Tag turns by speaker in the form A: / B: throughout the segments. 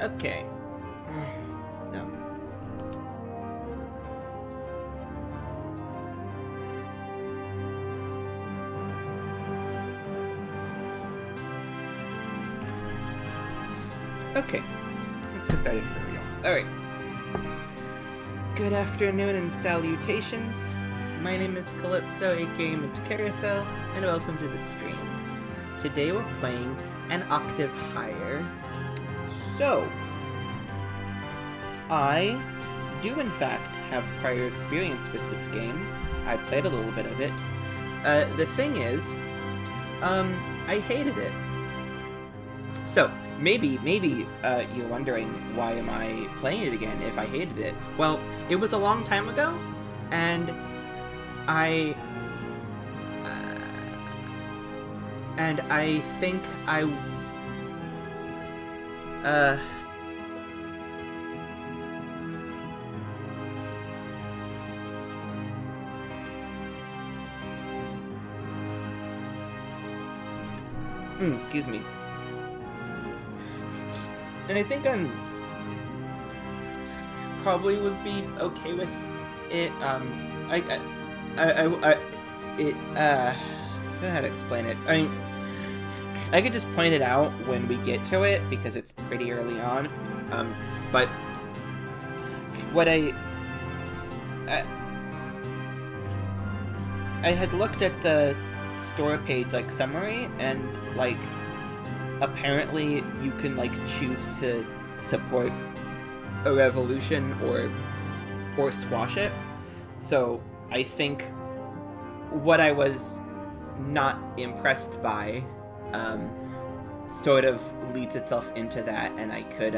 A: Okay. No. Okay. Let's get started for real. Alright. Good afternoon and salutations. My name is Calypso, aka Mint Carousel, and welcome to the stream. Today we're playing an octave higher. So, I do in fact have prior experience with this game. I played a little bit of it. The thing is, I hated it. So, maybe you're wondering, why am I playing it again if I hated it? Well, it was a long time ago, and I think excuse me. And I think I'm probably would be okay with it. I don't know how to explain it. I mean, I could just point it out when we get to it because it's pretty early on. But what I had looked at the store page summary, and apparently you can choose to support a revolution or squash it. So I think what I was not impressed by sort of leads itself into that, and I could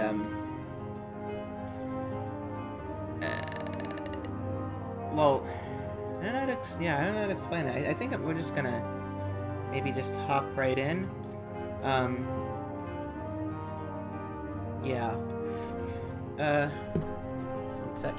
A: well, I don't know how to explain it. I think we're just gonna maybe just hop right in. Yeah. Just one sec.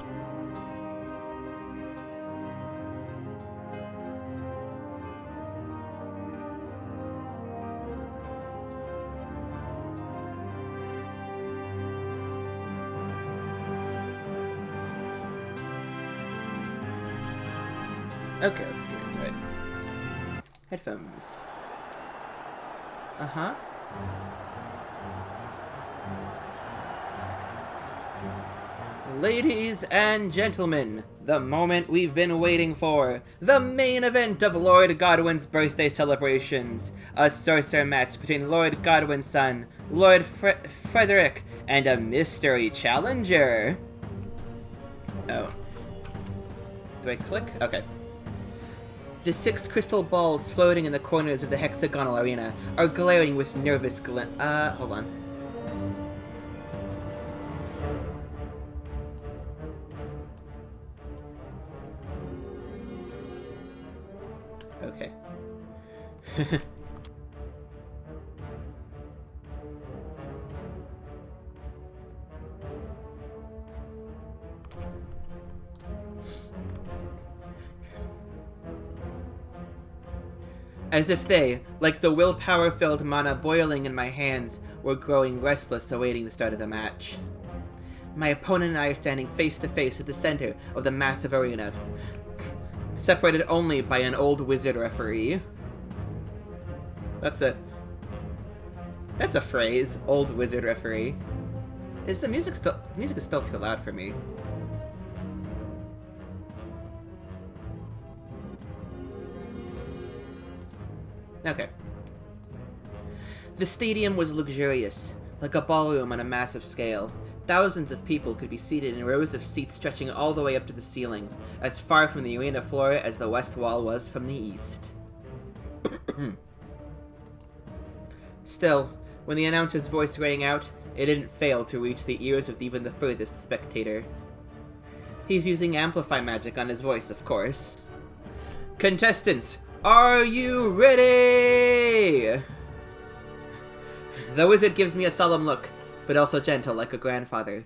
A: Okay, let's get into it. Headphones. Uh-huh. Ladies and gentlemen, the moment we've been waiting for, the main event of Lord Godwin's birthday celebrations, a sorcerer match between Lord Godwin's son, Lord Frederick, and a mystery challenger. Oh. Do I click? Okay. The 6 crystal balls floating in the corners of the hexagonal arena are glaring with nervous hold on. Okay. As if they, like the willpower-filled mana boiling in my hands, were growing restless awaiting the start of the match. My opponent and I are standing face to face at the center of the massive arena, separated only by an old wizard referee. That's a phrase, old wizard referee. Is the music is still too loud for me? Okay. The stadium was luxurious, like a ballroom on a massive scale. Thousands of people could be seated in rows of seats stretching all the way up to the ceiling, as far from the arena floor as the west wall was from the east. Still, when the announcer's voice rang out, it didn't fail to reach the ears of even the furthest spectator. He's using amplify magic on his voice, of course. Contestants, are you ready? The wizard gives me a solemn look, but also gentle like a grandfather.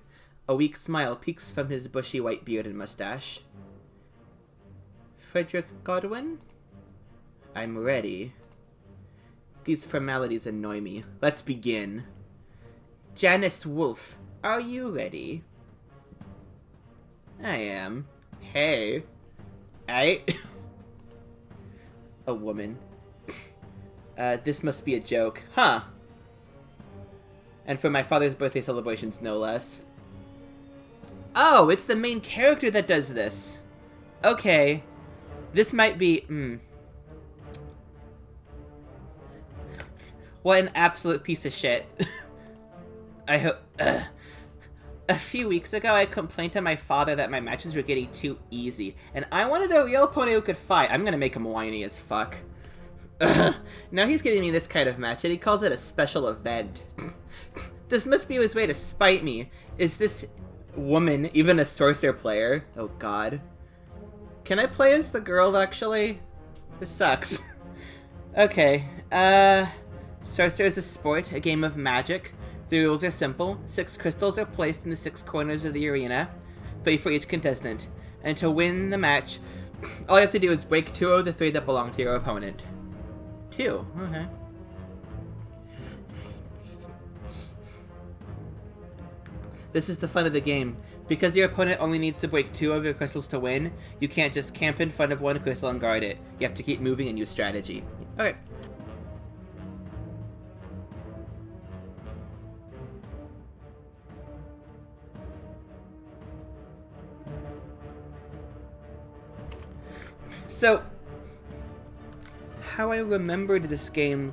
A: A weak smile peeks from his bushy white beard and mustache. Frederick Godwin? I'm ready. These formalities annoy me. Let's begin. Janice Wolfe, Are you ready? I am. Hey. A woman. This must be a joke. Huh. And for my father's birthday celebrations, no less. Oh, it's the main character that does this. Okay. This might be... What an absolute piece of shit. I hope... A few weeks ago, I complained to my father that my matches were getting too easy, and I wanted a real opponent who could fight. I'm gonna make him whiny as fuck. Now he's giving me this kind of match, and he calls it a special event. This must be his way to spite me. Is this woman even a sorcerer player? Oh god. Can I play as the girl, actually? This sucks. Okay, Sorcerer is a sport, a game of magic. The rules are simple. 6 crystals are placed in the 6 corners of the arena, 3 for each contestant. And to win the match, all you have to do is break 2 of the 3 that belong to your opponent. 2, okay. This is the fun of the game. Because your opponent only needs to break 2 of your crystals to win, you can't just camp in front of 1 crystal and guard it. You have to keep moving and use strategy. Okay. So, how I remembered this game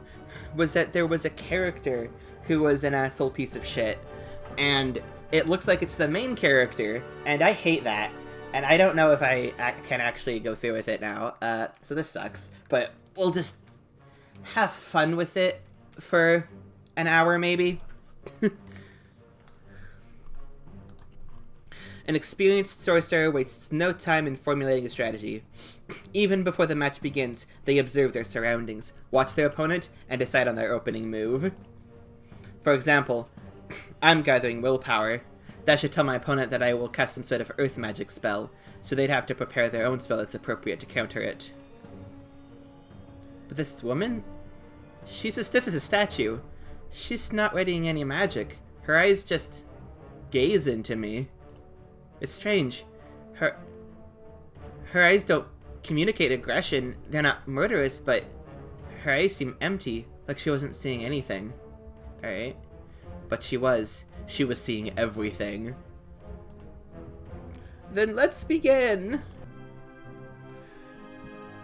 A: was that there was a character who was an asshole piece of shit, and it looks like it's the main character, and I hate that, and I don't know if I can actually go through with it now, so this sucks, but we'll just have fun with it for an hour, maybe? An experienced sorcerer wastes no time in formulating a strategy. Even before the match begins, they observe their surroundings, watch their opponent, and decide on their opening move. For example, I'm gathering willpower. That should tell my opponent that I will cast some sort of earth magic spell, so they'd have to prepare their own spell that's appropriate to counter it. But this woman? She's as stiff as a statue. She's not readying any magic. Her eyes just gaze into me. It's strange. Her eyes don't communicate aggression. They're not murderous, but her eyes seem empty, like she wasn't seeing anything. Alright. But she was. She was seeing everything. Then let's begin!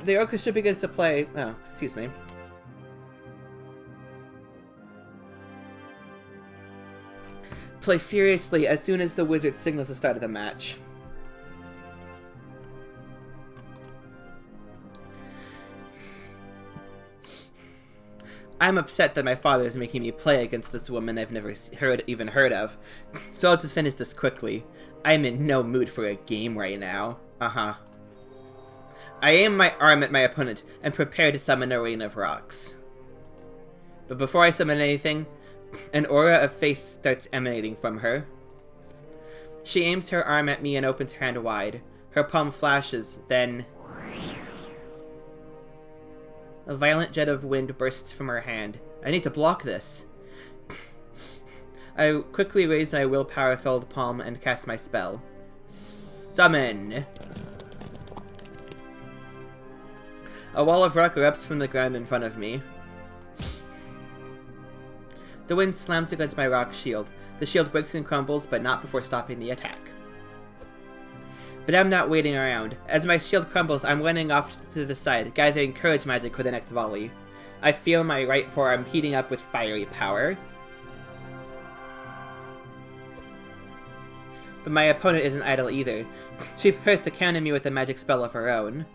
A: The orchestra begins to play... Oh, excuse me. Play furiously as soon as the wizard signals the start of the match. I'm upset that my father is making me play against this woman I've never even heard of, so I'll just finish this quickly. I'm in no mood for a game right now. I aim my arm at my opponent and prepare to summon a rain of rocks. But before I summon anything, an aura of faith starts emanating from her. She aims her arm at me and opens her hand wide. Her palm flashes, then... a violent jet of wind bursts from her hand. I need to block this. I quickly raise my willpower-filled palm and cast my spell. Summon! A wall of rock erupts from the ground in front of me. The wind slams against my rock shield. The shield breaks and crumbles, but not before stopping the attack. But I'm not waiting around. As my shield crumbles, I'm running off to the side, gathering courage magic for the next volley. I feel my right forearm heating up with fiery power. But my opponent isn't idle either. She prepares to counter me with a magic spell of her own.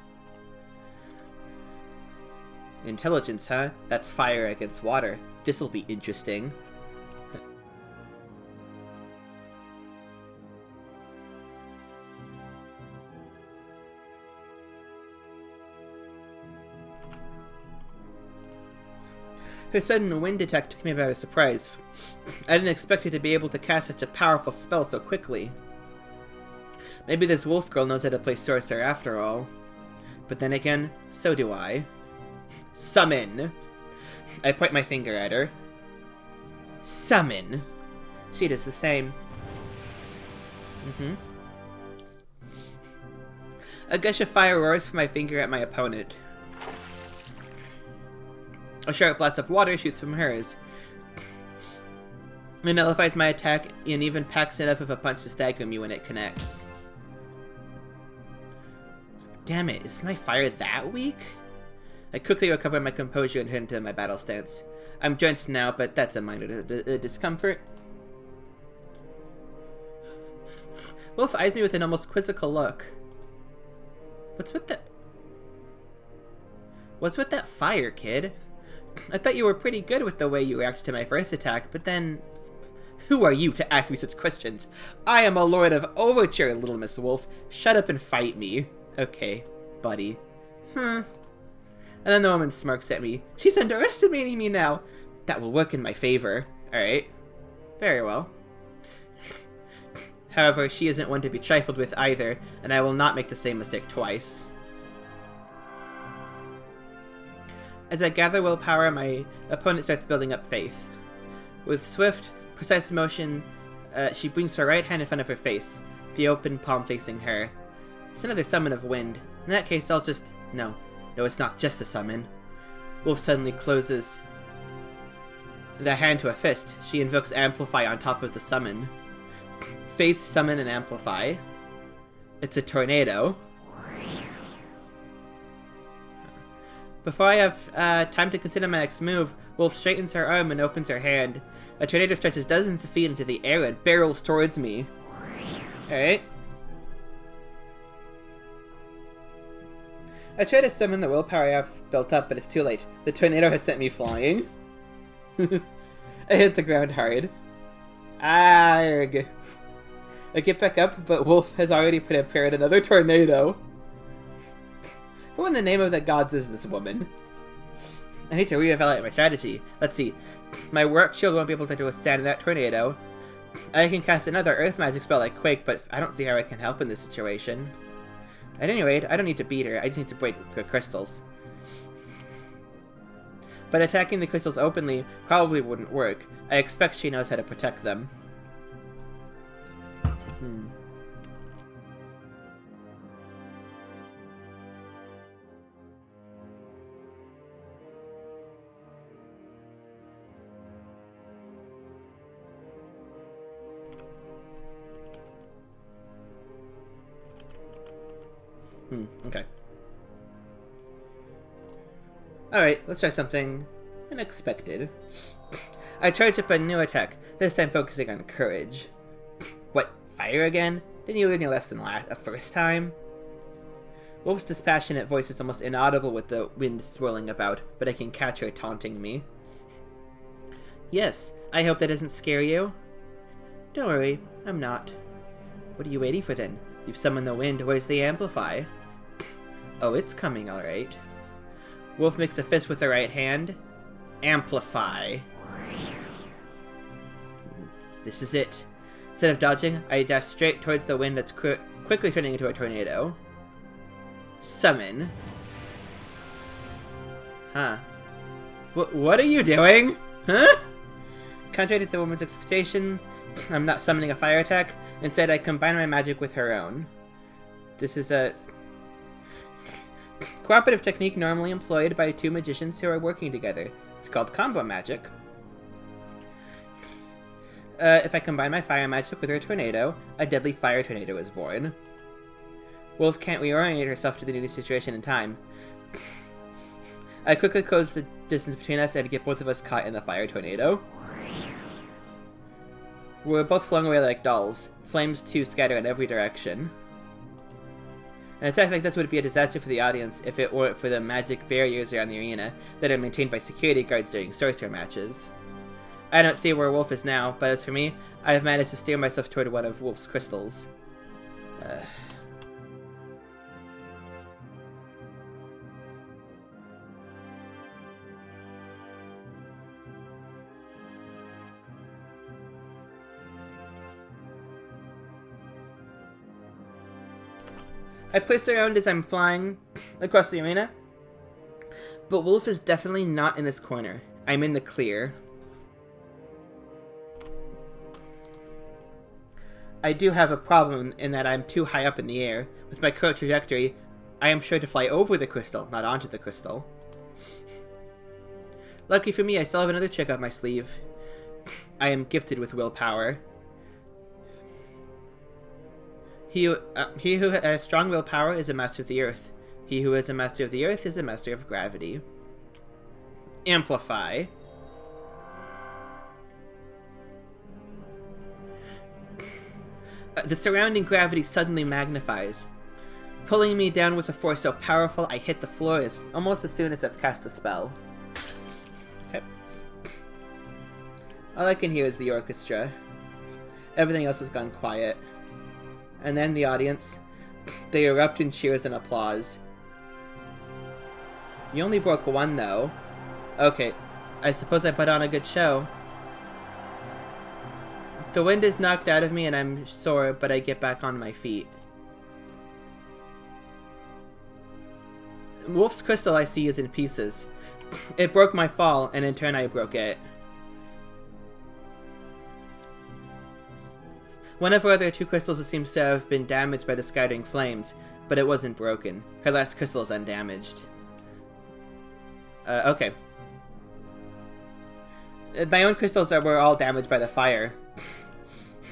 A: Intelligence, huh? That's fire against water. This'll be interesting. Her sudden wind attack took me by surprise. I didn't expect her to be able to cast such a powerful spell so quickly. Maybe this wolf girl knows how to play sorcerer after all. But then again, so do I. Summon! I point my finger at her. Summon! She does the same. Mm-hmm. A gush of fire roars from my finger at my opponent. A sharp blast of water shoots from hers. It nullifies my attack and even packs enough of a punch to stagger me when it connects. Damn it, is my fire that weak? I quickly recover my composure and turn to my battle stance. I'm drenched now, but that's a minor discomfort. Wolf eyes me with an almost quizzical look. What's with that fire, kid? I thought you were pretty good with the way you reacted to my first attack, but then... Who are you to ask me such questions? I am a Lord of Overture, little Miss Wolf. Shut up and fight me. Okay, buddy. And then the woman smirks at me. She's underestimating me now. That will work in my favor. Alright. Very well. However, she isn't one to be trifled with either, and I will not make the same mistake twice. As I gather willpower, my opponent starts building up faith. With swift, precise motion, she brings her right hand in front of her face, the open palm facing her. It's another summon of wind. In that case, I'll just... No, it's not just a summon. Wolf suddenly closes the hand to a fist. She invokes Amplify on top of the summon. Faith, summon, and amplify. It's a tornado. Before I have time to consider my next move, Wolf straightens her arm and opens her hand. A tornado stretches dozens of feet into the air and barrels towards me. Alright. I try to summon the willpower I have built up, but it's too late. The tornado has sent me flying. I hit the ground hard. Arg! I get back up, but Wolf has already prepared another tornado. Who in the name of the gods is this woman? I need to reevaluate my strategy. Let's see. My work shield won't be able to withstand that tornado. I can cast another earth magic spell like Quake, but I don't see how I can help in this situation. At any rate, I don't need to beat her, I just need to break her crystals. But attacking the crystals openly probably wouldn't work. I expect she knows how to protect them. Okay. Alright, let's try something unexpected. I charge up a new attack, this time focusing on courage. What, fire again? Didn't you learn your lesson the first time? Wolf's dispassionate voice is almost inaudible with the wind swirling about, but I can catch her taunting me. Yes, I hope that doesn't scare you. Don't worry, I'm not. What are you waiting for then? You've summoned the wind, where's the amplify? Oh, it's coming, alright. Wolf makes a fist with her right hand. Amplify. This is it. Instead of dodging, I dash straight towards the wind that's quickly turning into a tornado. Summon. Huh. What are you doing? Huh? Contrary to the woman's expectation, I'm not summoning a fire attack. Instead, I combine my magic with her own. This is a cooperative technique normally employed by two magicians who are working together. It's called combo magic. If I combine my fire magic with her tornado, a deadly fire tornado is born. Wolf can't reorient herself to the new situation in time. I quickly close the distance between us and get both of us caught in the fire tornado. We're both flung away like dolls. Flames too scatter in every direction. An attack like this would be a disaster for the audience if it weren't for the magic barriers around the arena that are maintained by security guards during sorcerer matches. I don't see where Wolf is now, but as for me, I have managed to steer myself toward one of Wolf's crystals. I place around as I'm flying across the arena, but Wolf is definitely not in this corner. I'm in the clear. I do have a problem in that I'm too high up in the air. With my current trajectory, I am sure to fly over the crystal, not onto the crystal. Lucky for me, I still have another trick up my sleeve. I am gifted with willpower. He who has strong willpower is a master of the earth. He who is a master of the earth is a master of gravity. Amplify. The surrounding gravity suddenly magnifies, pulling me down with a force so powerful I hit the floor almost as soon as I've cast the spell. Okay. All I can hear is the orchestra. Everything else has gone quiet. And then the audience. They erupt in cheers and applause. You only broke one, though. Okay, I suppose I put on a good show. The wind is knocked out of me and I'm sore, but I get back on my feet. Wolf's crystal I see is in pieces. It broke my fall, and in turn I broke it. One of her other two crystals seems to have been damaged by the scattering flames, but it wasn't broken. Her last crystal is undamaged. Okay. My own crystals were all damaged by the fire,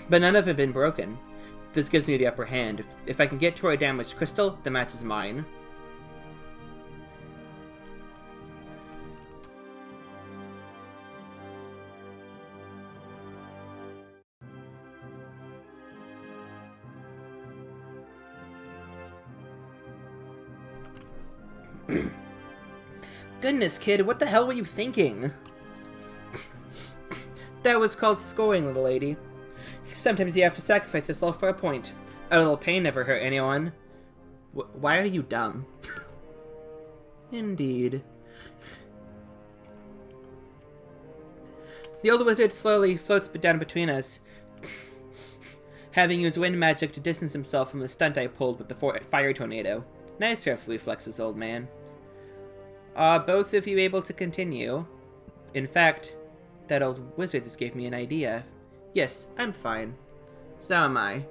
A: but none of them have been broken. This gives me the upper hand. If I can get to her damaged crystal, the match is mine. Goodness, kid, what the hell were you thinking? That was called scoring, little lady. Sometimes you have to sacrifice yourself for a point. A little pain never hurt anyone. Why are you dumb? Indeed. The old wizard slowly floats down between us, having used wind magic to distance himself from the stunt I pulled with the fire tornado. Nice reflexes, old man. Are both of you able to continue? In fact, that old wizard just gave me an idea. Yes, I'm fine. So am I.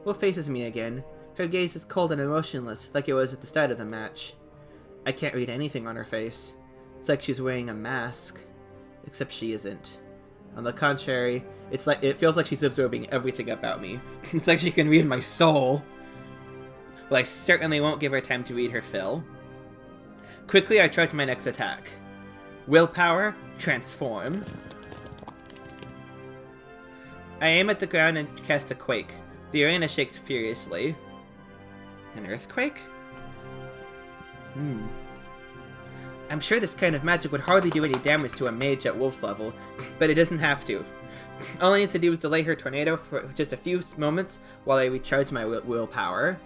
A: Wolf faces me again. Her gaze is cold and emotionless, like it was at the start of the match. I can't read anything on her face. It's like she's wearing a mask. Except she isn't. On the contrary, it feels like she's absorbing everything about me. It's like she can read my soul. Well, I certainly won't give her time to read her fill. Quickly, I charge my next attack. Willpower, transform. I aim at the ground and cast a quake. The arena shakes furiously. An earthquake? I'm sure this kind of magic would hardly do any damage to a mage at Wolf's level, but it doesn't have to. All I need to do is delay her tornado for just a few moments while I recharge my willpower.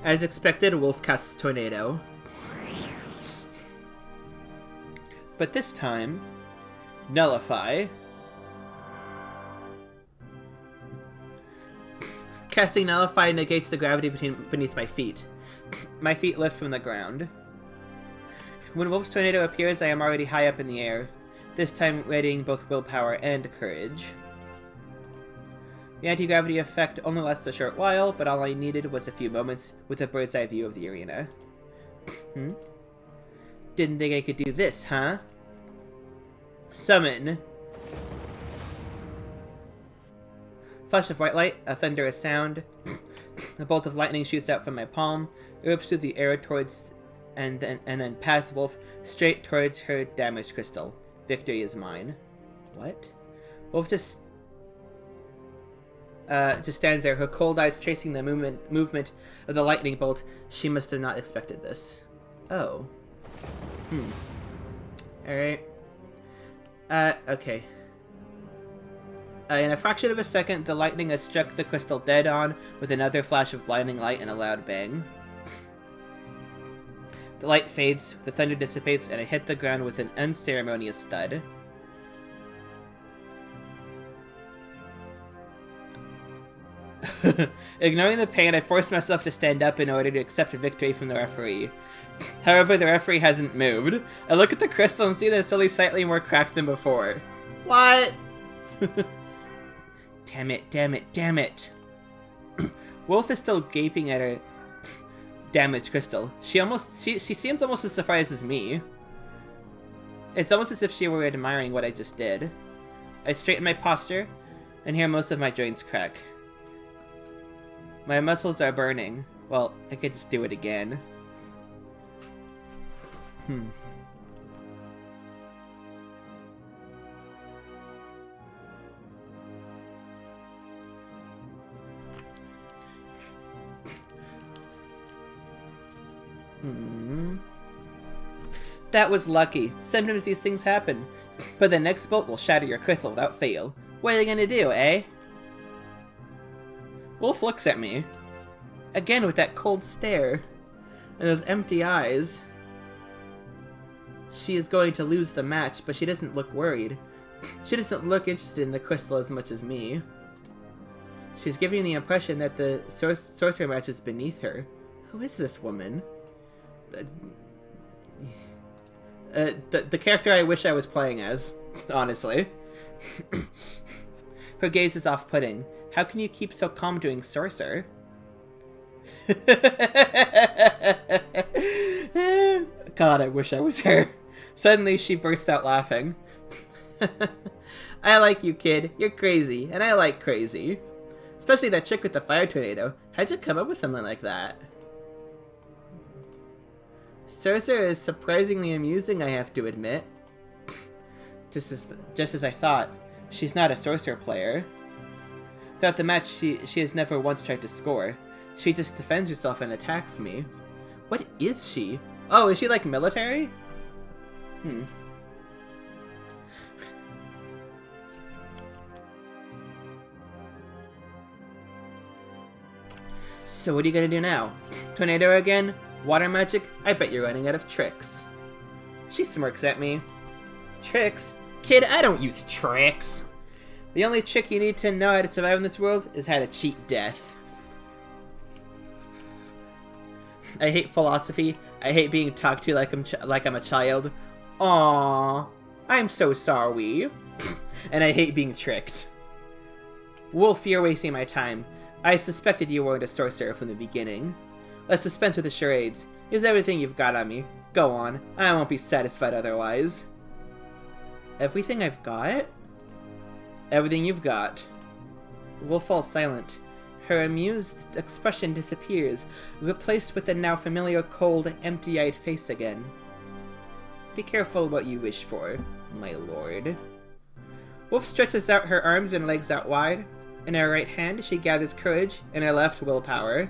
A: As expected, Wolf casts Tornado. But this time, Nullify. Casting Nullify negates the gravity beneath my feet. My feet lift from the ground. When Wolf's Tornado appears, I am already high up in the air, this time radiating both willpower and courage. The anti-gravity effect only lasts a short while, but all I needed was a few moments with a bird's eye view of the arena. Didn't think I could do this, huh? Summon. Flash of white light, a thunderous sound. A bolt of lightning shoots out from my palm, rips through the air towards, and then past Wolf, straight towards her damaged crystal. Victory is mine. What? Wolf just stands there, her cold eyes tracing the movement of the lightning bolt. She must have not expected this. Oh. Alright. Okay. In a fraction of a second, the lightning has struck the crystal dead on, with another flash of blinding light and a loud bang. The light fades, the thunder dissipates, and I hit the ground with an unceremonious thud. Ignoring the pain, I forced myself to stand up in order to accept victory from the referee. However, the referee hasn't moved. I look at the crystal and see that it's only slightly more cracked than before. What? Damn it, damn it, damn it. Wolf is still gaping at her damaged crystal. She seems almost as surprised as me. It's almost as if she were admiring what I just did. I straighten my posture, and hear most of my joints crack. My muscles are burning. Well, I could just do it again. That was lucky. Sometimes these things happen. But the next bolt will shatter your crystal without fail. What are you gonna do, eh? Wolf looks at me. Again with that cold stare. And those empty eyes. She is going to lose the match, but she doesn't look worried. She doesn't look interested in the crystal as much as me. She's giving the impression that the sorcerer match is beneath her. Who is this woman? The character I wish I was playing as, honestly. Her gaze is off-putting. How can you keep so calm doing sorcerer? God, I wish I was her. Suddenly, she burst out laughing. I like you, kid. You're crazy, and I like crazy. Especially that chick with the fire tornado. How'd you come up with something like that? Sorcerer is surprisingly amusing, I have to admit. Just as I thought. She's not a sorcerer player. Throughout the match, she has never once tried to score. She just defends herself and attacks me. What is she? Oh, is she like military? So what are you gonna do now? Tornado again? Water magic? I bet you're running out of tricks. She smirks at me. Tricks? Kid, I don't use tricks. The only trick you need to know how to survive in this world is how to cheat death. I hate philosophy. I hate being talked to like I'm a child. Aww, I'm so sorry. And I hate being tricked. Wolf, you're wasting my time. I suspected you weren't a sorcerer from the beginning. Let's dispense with the charades. Here's everything you've got on me. Go on. I won't be satisfied otherwise. Everything I've got? Everything you've got. Wolf falls silent. Her amused expression disappears, replaced with the now familiar cold, empty-eyed face again. Be careful what you wish for, my lord. Wolf stretches out her arms and legs out wide. In her right hand, she gathers courage, in her left, willpower.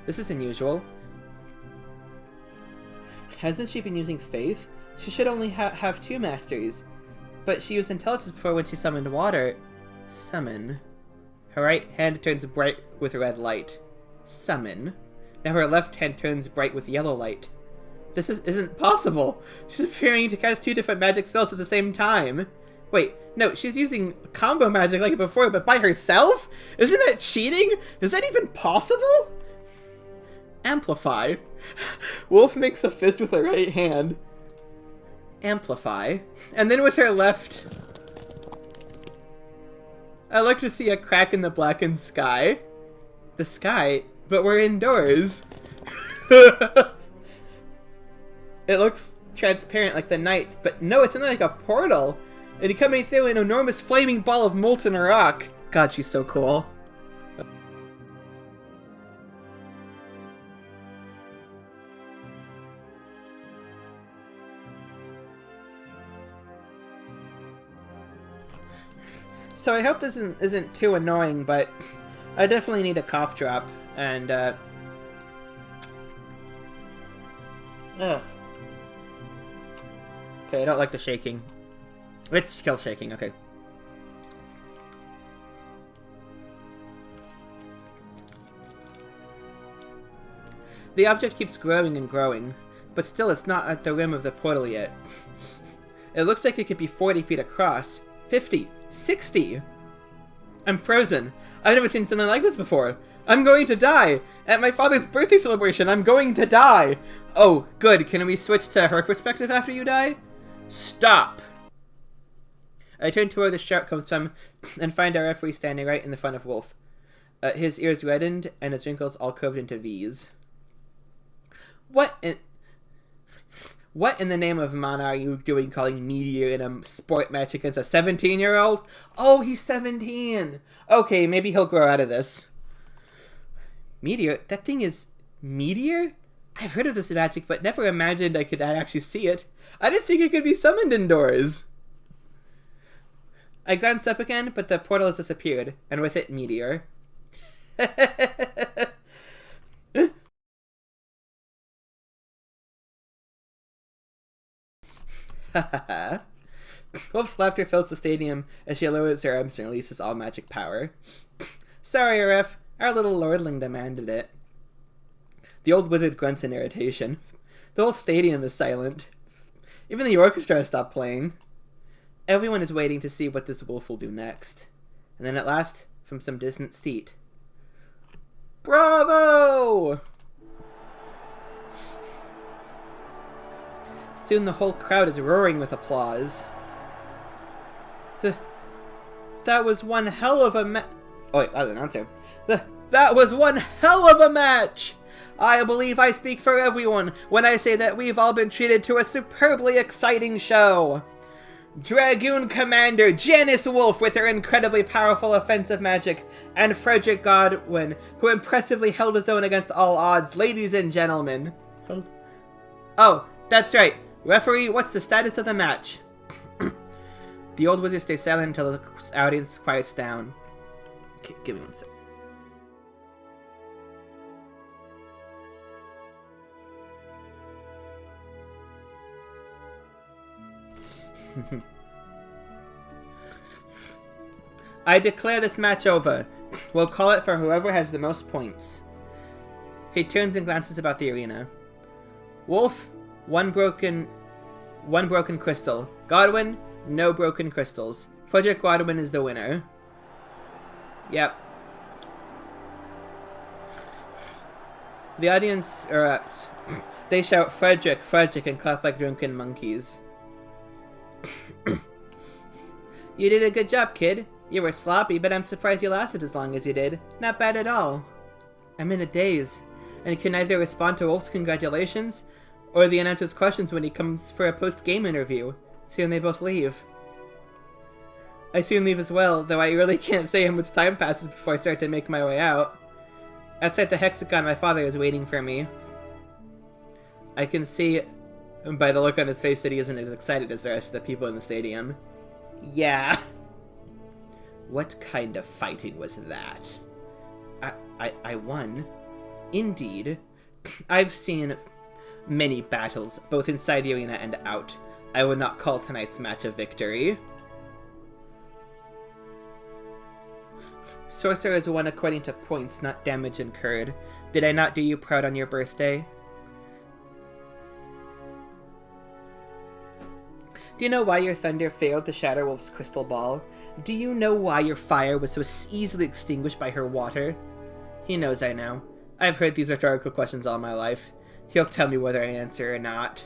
A: This is unusual. Hasn't she been using faith? She should only have two masters. But she used intelligence before when she summoned water. Summon. Her right hand turns bright with red light. Summon. Now her left hand turns bright with yellow light. This isn't possible. She's appearing to cast two different magic spells at the same time. Wait, no, she's using combo magic like before, but by herself? Isn't that cheating? Is that even possible? Amplify. Wolf makes a fist with her right hand. Amplify. And then with her left... I look to see a crack in the blackened sky. The sky? But we're indoors. It looks transparent like the night, but no, it's only like a portal. And coming through an enormous flaming ball of molten rock. God, she's so cool. So I hope this isn't too annoying, but I definitely need a cough drop, and ugh. Okay, I don't like the shaking. It's still shaking, okay. The object keeps growing and growing, but still it's not at the rim of the portal yet. It looks like it could be 40 feet across. 50. 60! I'm frozen. I've never seen something like this before. I'm going to die! At my father's birthday celebration, I'm going to die! Oh, good. Can we switch to her perspective after you die? Stop! I turn to where the shout comes from and find our referee standing right in the front of Wolf. His ears reddened and his wrinkles all curved into V's. What in the name of mana are you doing calling Meteor in a sport match against a 17-year-old? Oh, he's 17! Okay, maybe he'll grow out of this. Meteor? That thing is... Meteor? I've heard of this magic, but never imagined I could actually see it. I didn't think it could be summoned indoors. I glance up again, but the portal has disappeared, and with it, Meteor. Wolf's laughter fills the stadium as she lowers her arms and releases all magic power. Sorry, Ref. Our little lordling demanded it. The old wizard grunts in irritation. The whole stadium is silent. Even the orchestra has stopped playing. Everyone is waiting to see what this wolf will do next. And then at last, from some distant seat. Bravo! Soon the whole crowd is roaring with applause. That was one hell of a Oh wait, that was an answer. That was one hell of a match! I believe I speak for everyone when I say that we've all been treated to a superbly exciting show. Dragoon Commander Janice Wolf with her incredibly powerful offensive magic, and Frederick Godwin, who impressively held his own against all odds. Ladies and gentlemen. Oh, that's right. Referee, what's the status of the match? The old wizard stays silent until the audience quiets down. Okay, give me one sec. I declare this match over. We'll call it for whoever has the most points. He turns and glances about the arena. Wolf, one broken crystal. Godwin, no broken crystals. Frederick Godwin is the winner. Yep. The audience erupts. They shout, Frederick, Frederick, and clap like drunken monkeys. You did a good job, kid. You were sloppy, but I'm surprised you lasted as long as you did. Not bad at all. I'm in a daze, and can either respond to Wolf's congratulations, or the announcer's questions when he comes for a post-game interview. Soon they both leave. I soon leave as well, though I really can't say how much time passes before I start to make my way out. Outside the hexagon, my father is waiting for me. I can see by the look on his face that he isn't as excited as the rest of the people in the stadium. Yeah. What kind of fighting was that? I won. Indeed. I've seen many battles, both inside the arena and out. I would not call tonight's match a victory. Sorcerers won according to points, not damage incurred. Did I not do you proud on your birthday? Do you know why your thunder failed to shatter Wolf's crystal ball? Do you know why your fire was so easily extinguished by her water? He knows I know. I've heard these rhetorical questions all my life. He'll tell me whether I answer or not.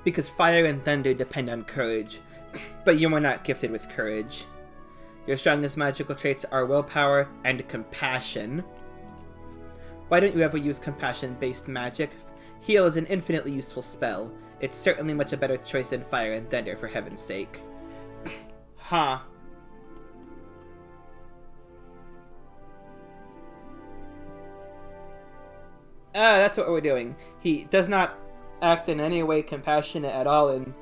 A: Because fire and thunder depend on courage, but you are not gifted with courage. Your strongest magical traits are willpower and compassion. Why don't you ever use compassion-based magic? Heal is an infinitely useful spell. It's certainly much a better choice than fire and thunder, for heaven's sake. Huh. Ah, that's what we're doing. He does not act in any way compassionate at all, and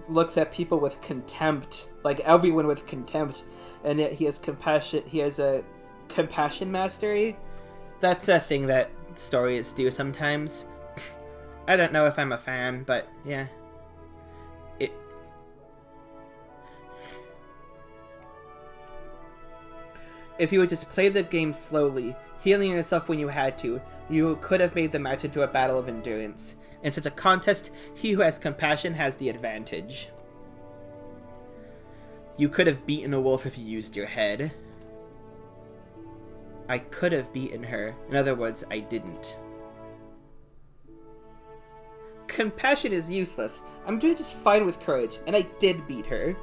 A: looks at people with contempt, like everyone with contempt, and yet he has compassion. He has a compassion mastery. That's a thing that stories do sometimes. I don't know if I'm a fan, but yeah. If you would just play the game slowly, healing yourself when you had to, you could have made the match into a battle of endurance. In such a contest, he who has compassion has the advantage. You could have beaten a wolf if you used your head. I could have beaten her. In other words, I didn't. Compassion is useless. I'm doing just fine with courage, and I did beat her.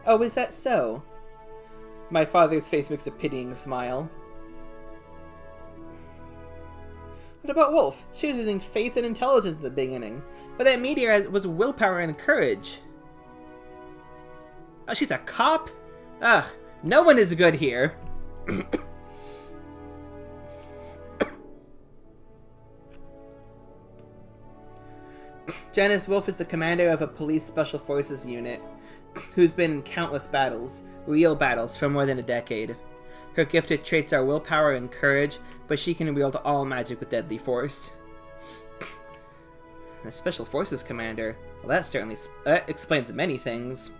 A: Oh, is that so? My father's face makes a pitying smile. What about Wolf? She was using faith and intelligence at the beginning, but that meteor was willpower and courage. Oh, she's a cop? Ugh, no one is good here. Janice Wolf is the commander of a police special forces unit, who's been in countless battles, real battles, for more than a decade. Her gifted traits are willpower and courage, but she can wield all magic with deadly force. A special forces commander? Well, that certainly explains many things.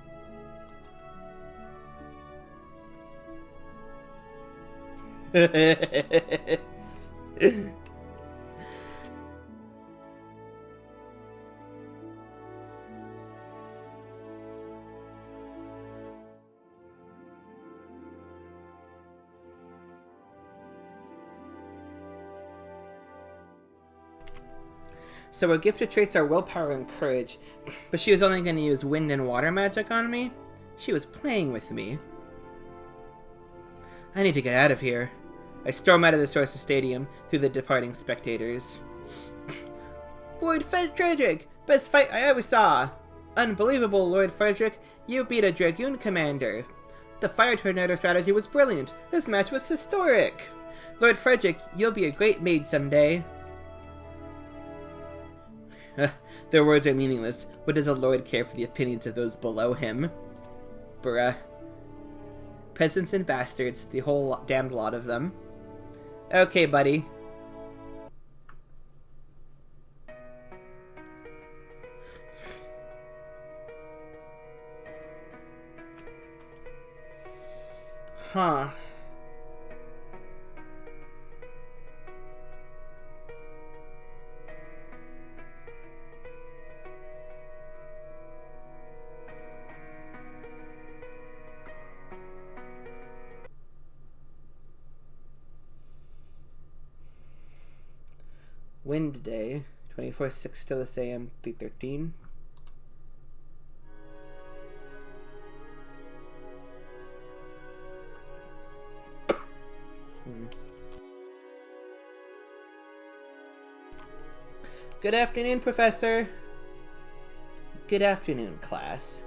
A: So her gifted traits are willpower and courage, but she was only going to use wind and water magic on me? She was playing with me. I need to get out of here. I storm out of the Sources Stadium through the departing spectators. Lord Frederick! Best fight I ever saw! Unbelievable, Lord Frederick. You beat a Dragoon commander. The fire tornado strategy was brilliant. This match was historic. Lord Frederick, you'll be a great maid someday. Their words are meaningless. What does a lord care for the opinions of those below him? Bruh. Peasants and bastards, the whole damned lot of them. Okay, buddy. Huh. Wind day, 24/6 till this AM 3:13. Good afternoon, Professor. Good afternoon, class.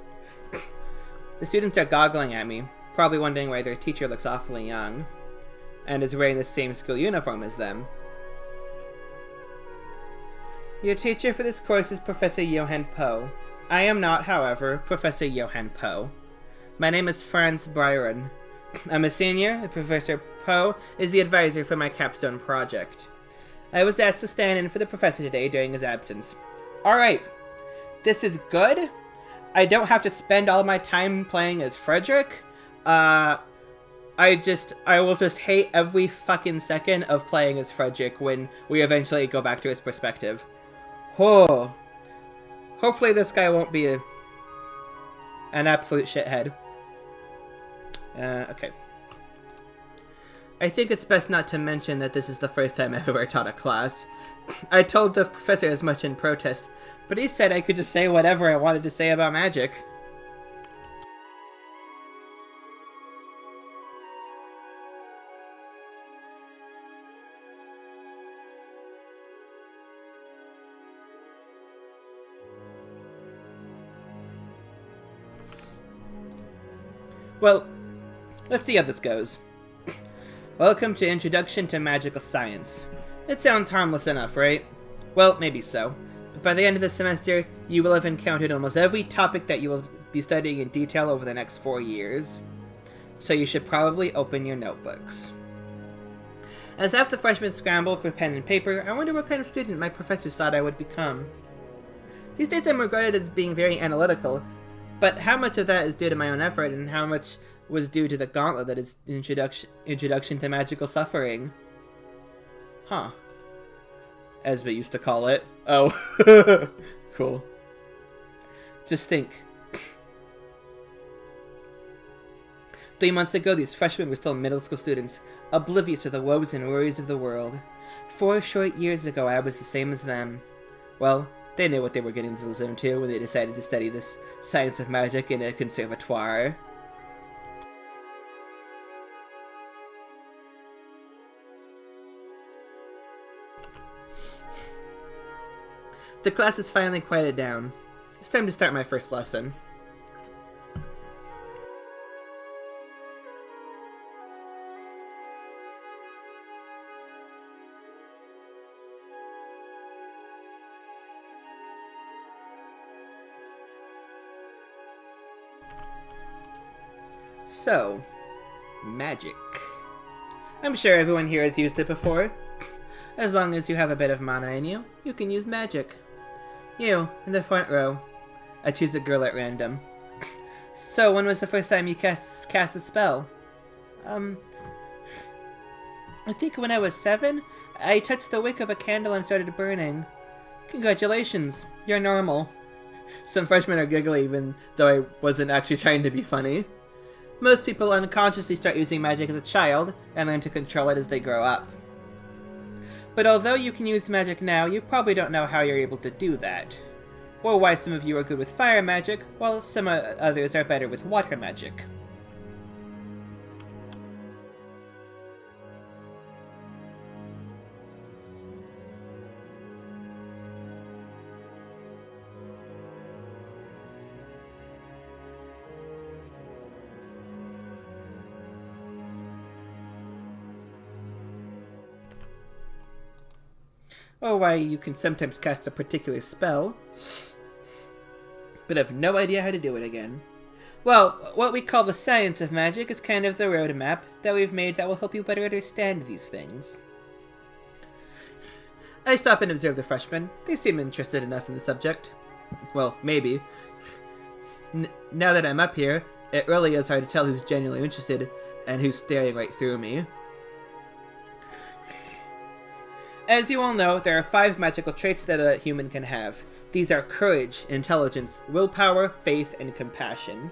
A: The students are goggling at me, probably wondering why their teacher looks awfully young, and is wearing the same school uniform as them. Your teacher for this course is Professor Johann Poe. I am not, however, Professor Johann Poe. My name is Franz Byron. I'm a senior, and Professor Poe is the advisor for my capstone project. I was asked to stand in for the professor today during his absence. Alright, this is good. I don't have to spend all my time playing as Frederick. I will just hate every fucking second of playing as Frederick when we eventually go back to his perspective. Oh. Hopefully this guy won't be an absolute shithead. Okay. I think it's best not to mention that this is the first time I've ever taught a class. I told the professor as much in protest, but he said I could just say whatever I wanted to say about magic. Well, let's see how this goes. Welcome to Introduction to Magical Science. It sounds harmless enough, right? Well, maybe so. By the end of the semester, you will have encountered almost every topic that you will be studying in detail over the next 4 years. So you should probably open your notebooks. As half the freshmen scramble for pen and paper, I wonder what kind of student my professors thought I would become. These days I'm regarded as being very analytical, but how much of that is due to my own effort and how much was due to the gauntlet that is Introduction to Magical Suffering? Huh. As we used to call it. Oh. Cool. Just think. 3 months ago, these freshmen were still middle school students, oblivious to the woes and worries of the world. 4 short years ago, I was the same as them. Well, they knew what they were getting themselves into when they decided to study this science of magic in a conservatoire. The class is finally quieted down. It's time to start my first lesson. So, magic. I'm sure everyone here has used it before. As long as you have a bit of mana in you, you can use magic. You, in the front row. I choose a girl at random. So, when was the first time you cast a spell? I think when I was 7, I touched the wick of a candle and started burning. Congratulations, you're normal. Some freshmen are giggly even though I wasn't actually trying to be funny. Most people unconsciously start using magic as a child and learn to control it as they grow up. But although you can use magic now, you probably don't know how you're able to do that. Or why some of you are good with fire magic, while some others are better with water magic. Or why you can sometimes cast a particular spell, but have no idea how to do it again. Well, what we call the science of magic is kind of the roadmap that we've made that will help you better understand these things. I stop and observe the freshmen. They seem interested enough in the subject. Well, maybe. Now that I'm up here, it really is hard to tell who's genuinely interested and who's staring right through me. As you all know, there are 5 magical traits that a human can have. These are courage, intelligence, willpower, faith, and compassion.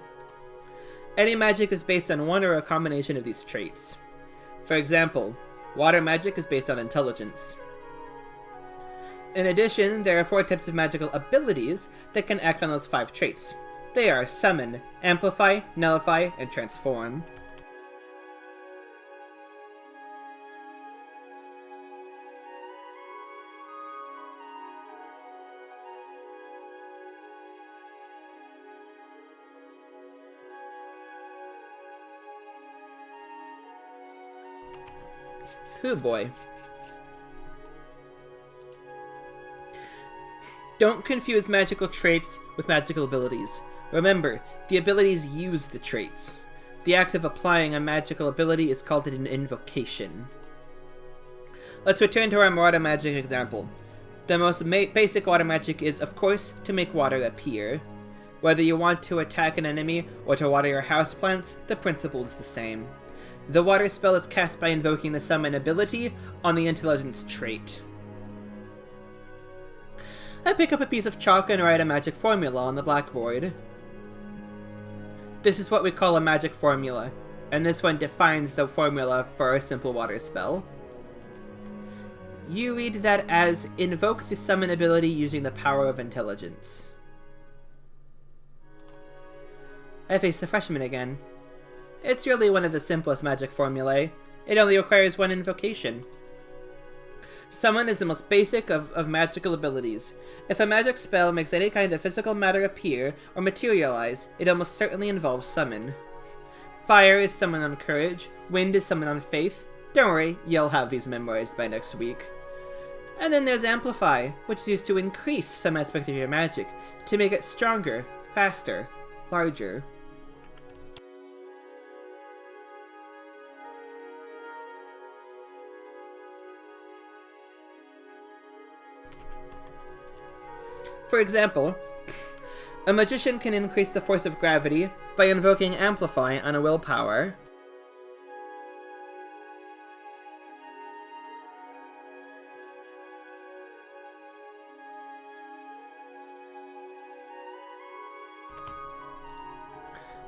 A: Any magic is based on one or a combination of these traits. For example, water magic is based on intelligence. In addition, there are 4 types of magical abilities that can act on those 5 traits. They are Summon, Amplify, Nullify, and Transform. Oh boy. Don't confuse magical traits with magical abilities. Remember, the abilities use the traits. The act of applying a magical ability is called an invocation. Let's return to our water magic example. The most basic water magic is, of course, to make water appear. Whether you want to attack an enemy or to water your houseplants, the principle is the same. The water spell is cast by invoking the summon ability on the intelligence trait. I pick up a piece of chalk and write a magic formula on the blackboard. This is what we call a magic formula, and this one defines the formula for a simple water spell. You read that as, invoke the summon ability using the power of intelligence. I face the freshman again. It's really one of the simplest magic formulae. It only requires 1 invocation. Summon is the most basic of magical abilities. If a magic spell makes any kind of physical matter appear or materialize, it almost certainly involves summon. Fire is summon on courage, wind is summon on faith. Don't worry, you'll have these memorized by next week. And then there's Amplify, which is used to increase some aspect of your magic, to make it stronger, faster, larger. For example, a magician can increase the force of gravity by invoking Amplify on a willpower.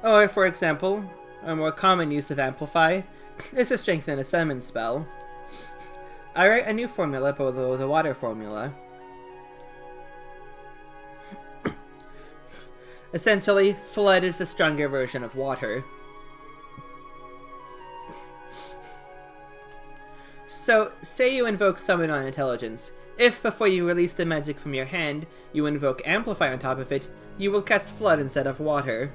A: Or, for example, a more common use of Amplify is to strengthen a summon spell. I write a new formula below the water formula. Essentially, Flood is the stronger version of water. So, say you invoke Summon on Intelligence. If, before you release the magic from your hand, you invoke Amplify on top of it, you will cast Flood instead of water.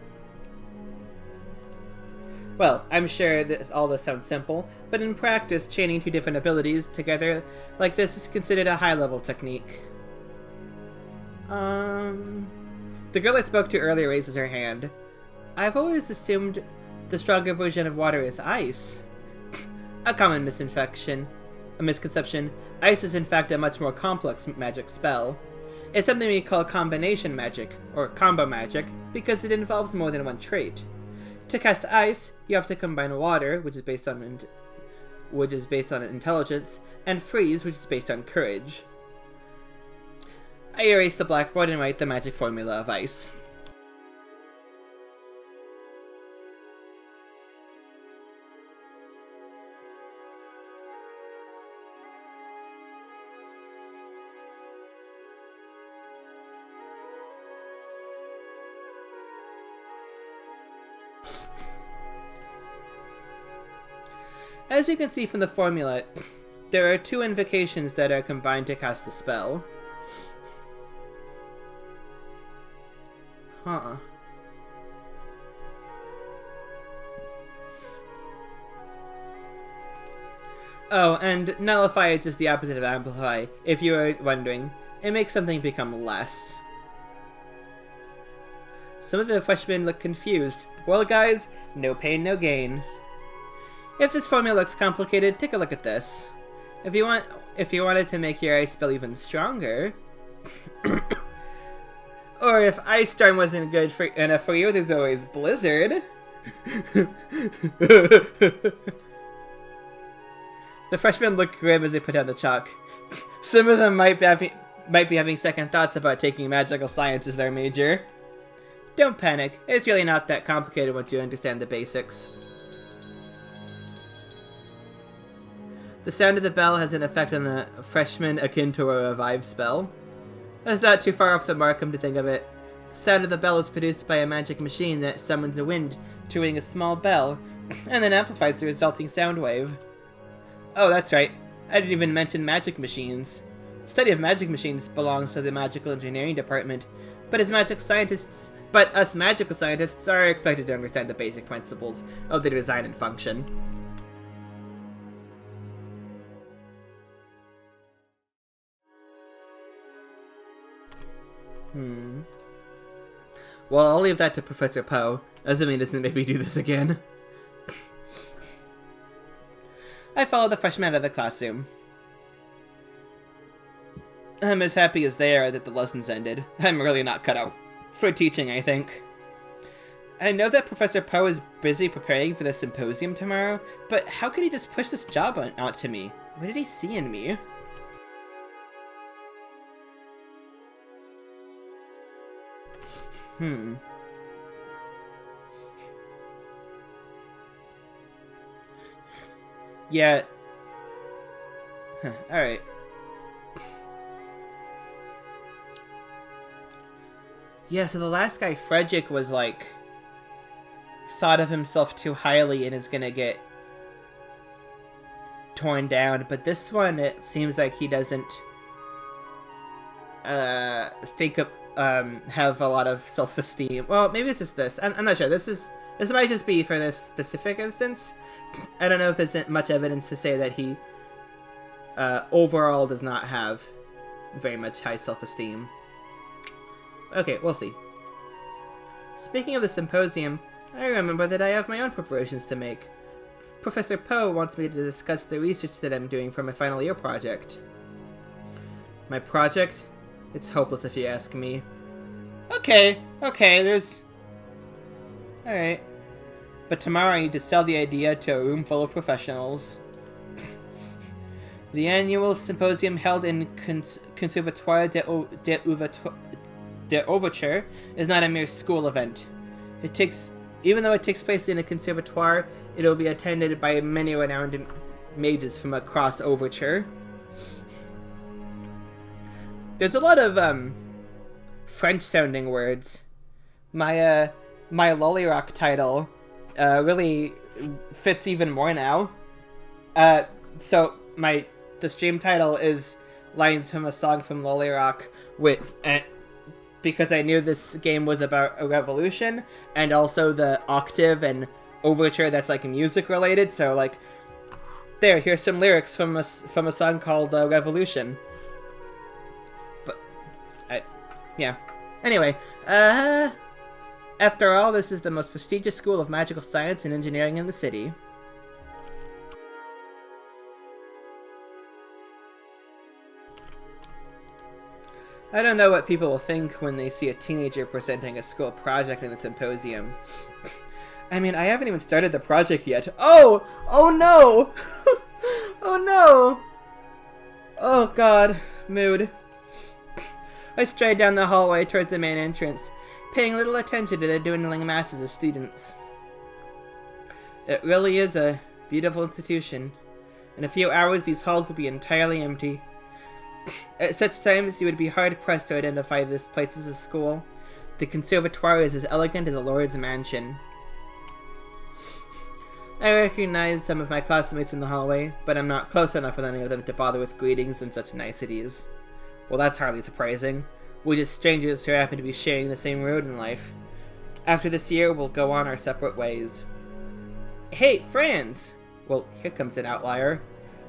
A: Well, I'm sure all this sounds simple, but in practice, chaining two different abilities together like this is considered a high-level technique. The girl I spoke to earlier raises her hand. I've always assumed the stronger version of water is ice. A common misconception. Ice is in fact a much more complex magic spell. It's something we call combination magic, or combo magic, because it involves more than one trait. To cast ice, you have to combine water, which is based on intelligence, and freeze, which is based on courage. I erase the blackboard and write the magic formula of ice. As you can see from the formula, there are two invocations that are combined to cast the spell. Huh. Oh, and Nullify is just the opposite of Amplify, if you are wondering. It makes something become less. Some of the freshmen look confused. Well guys, no pain, no gain. If this formula looks complicated, take a look at this. If you wanted to make your ice spell even stronger, or if Ice Storm wasn't good enough for you, there's always Blizzard. The freshmen look grim as they put down the chalk. Some of them might be having second thoughts about taking magical science as their major. Don't panic, it's really not that complicated once you understand the basics. The sound of the bell has an effect on the freshman akin to a revive spell. That's not too far off the mark, come to think of it. The sound of the bell is produced by a magic machine that summons the wind to ring a small bell, and then amplifies the resulting sound wave. Oh, that's right. I didn't even mention magic machines. The study of magic machines belongs to the magical engineering department, but us magical scientists are expected to understand the basic principles of their design and function. Well, I'll leave that to Professor Poe, assuming he doesn't make me do this again. I followed the freshmen out of the classroom. I'm as happy as they are that the lesson's ended. I'm really not cut out for teaching, I think. I know that Professor Poe is busy preparing for the symposium tomorrow, but how could he just push this job out to me? What did he see in me? Yeah. Alright. Yeah, so the last guy, Frederick, was like... thought of himself too highly and is gonna get... torn down, but this one, it seems like he doesn't... have a lot of self-esteem. Well, maybe it's just this. I'm not sure. This might just be for this specific instance. I don't know if there's much evidence to say that he overall does not have very much high self-esteem. Okay, we'll see. Speaking of the symposium, I remember that I have my own preparations to make. Professor Poe wants me to discuss the research that I'm doing for my final year project. My project? It's hopeless if you ask me. Okay, there's... Alright. But tomorrow I need to sell the idea to a room full of professionals. The annual symposium held in Conservatoire de Overture is not a mere school event. Even though it takes place in a conservatoire, it will be attended by many renowned mages from across Overture. There's a lot of French-sounding words. My Lollyrock title really fits even more now. So the stream title is lines from a song from Lollyrock, which because I knew this game was about a revolution, and also the Octave and Overture that's like music related. So like, here's some lyrics from a song called Revolution. But yeah. Anyway, after all, this is the most prestigious school of magical science and engineering in the city. I don't know what people will think when they see a teenager presenting a school project in a symposium. I mean, I haven't even started the project yet. Oh! Oh no! Oh no! Oh god. Mood. I strayed down the hallway towards the main entrance, paying little attention to the dwindling masses of students. It really is a beautiful institution. In a few hours, these halls will be entirely empty. At such times, you would be hard-pressed to identify this place as a school. The conservatoire is as elegant as a lord's mansion. I recognize some of my classmates in the hallway, but I'm not close enough with any of them to bother with greetings and such niceties. Well, that's hardly surprising. We're just strangers who happen to be sharing the same road in life. After this year, we'll go on our separate ways. Hey, Franz! Well, here comes an outlier.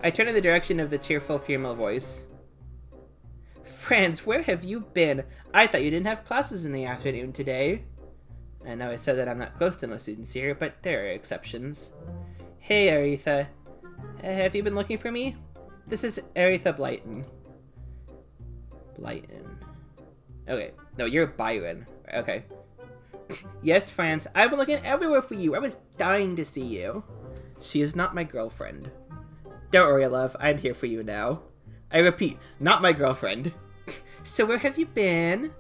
A: I turn in the direction of the cheerful female voice. Franz, where have you been? I thought you didn't have classes in the afternoon today. I know I said that I'm not close to most students here, but there are exceptions. Hey, Aretha. Have you been looking for me? This is Aretha Blyton. Blyton. Okay. No, you're Byron. Okay. Yes, Franz, I've been looking everywhere for you. I was dying to see you. She is not my girlfriend. Don't worry, love. I'm here for you now. I repeat, not my girlfriend. So where have you been?